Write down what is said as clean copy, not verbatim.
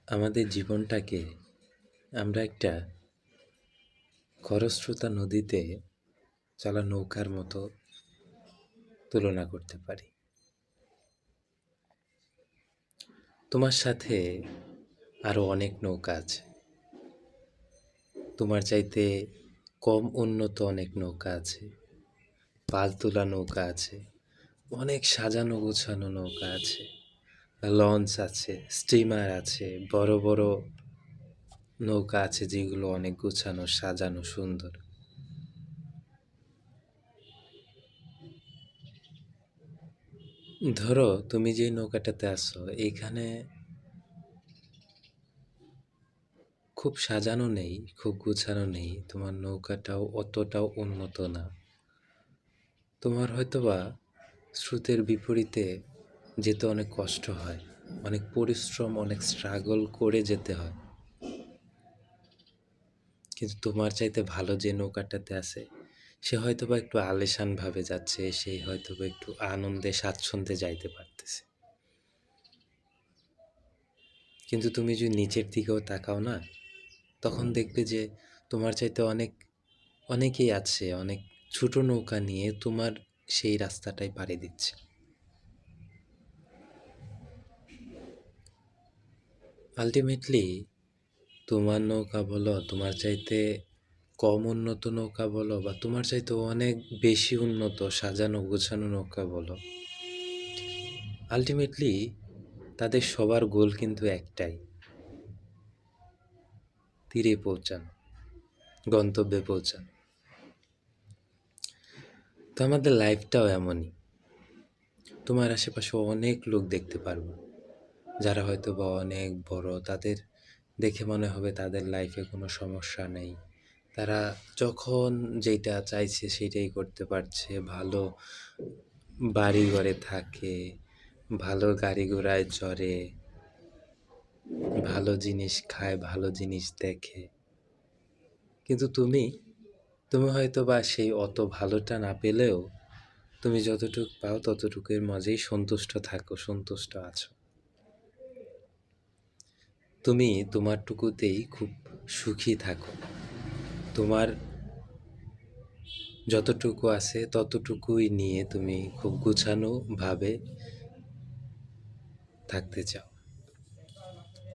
আমাদের জীবনটাকে আমরা একটা খরস্রোতা নদীতে চলা নৌকার মতো তুলনা করতে পারি। তোমার সাথে আরো অনেক নৌকা আছে। তোমার চাইতে কম উন্নত অনেক নৌকা আছে, পাল তোলা নৌকা আছে, অনেক সাজানো গোছানো নৌকা আছে, লঞ্চ আছে, স্টিমার আছে, বড় বড় নৌকা আছে যেগুলো অনেক গোছানো, সাজানো, সুন্দর। ধরো তুমি যে নৌকাটাতে আছো এইখানে খুব সাজানো নেই, খুব গুছানো নেই, তোমার নৌকাটাও অতটাও উন্নত না। তোমার হয়তোবা স্রোতের বিপরীতে যেতে অনেক কষ্ট হয়, অনেক পরিশ্রম, অনেক স্ট্রাগল করে যেতে হয়। কিন্তু তোমার চাইতে ভালো যে নৌকাটাতে আছে সে হয়তোবা একটু আলিশান ভাবে যাচ্ছে, সে হয়তোবা একটু আনন্দে স্বাচ্ছন্দ্যে যাইতে পারতেছে। কিন্তু তুমি যদি নিচের দিকেও তাকাও না, তখন দেখবে যে তোমার চাইতে অনেকেই আছে অনেক ছোট নৌকা নিয়ে তোমার সেই রাস্তাটাই পাড়ি দিচ্ছে। আলটিমেটলি তোমার নৌকা বলো, তোমার চাইতে কম উন্নত নৌকা বলো, বা তোমার চাইতে অনেক বেশি উন্নত সাজানো গোছানো নৌকা বলো, আলটিমেটলি তাদের সবার গোল কিন্তু একটাই, তীরে পৌঁছানো, গন্তব্যে পৌঁছানো। তো আমাদের লাইফটাও এমনই। তোমার আশেপাশে অনেক লোক দেখতে পারবো যারা হয়তো বা অনেক বড়, তাদের দেখে মনে হবে তাদের লাইফে কোনো সমস্যা নেই, তারা যখন যেটা চাইছে সেটাই করতে পারছে, ভালো বাড়ি ঘরে থাকে, ভালো গাড়ি ঘোড়ায় চড়ে, ভালো জিনিস খায়, ভালো জিনিস দেখে। কিন্তু তুমি তুমি হয়তো বা সেই অত ভালোটা না পেলেও তুমি যতটুকু পাও ততটুকুর মাঝেই সন্তুষ্ট থাকো, সন্তুষ্ট আছো। তুমি তোমারটুকুতেই খুব সুখী থাকো। তোমার যতটুকু আছে ততটুকুই নিয়ে তুমি খুব গুছানো ভাবে থাকতে চাও।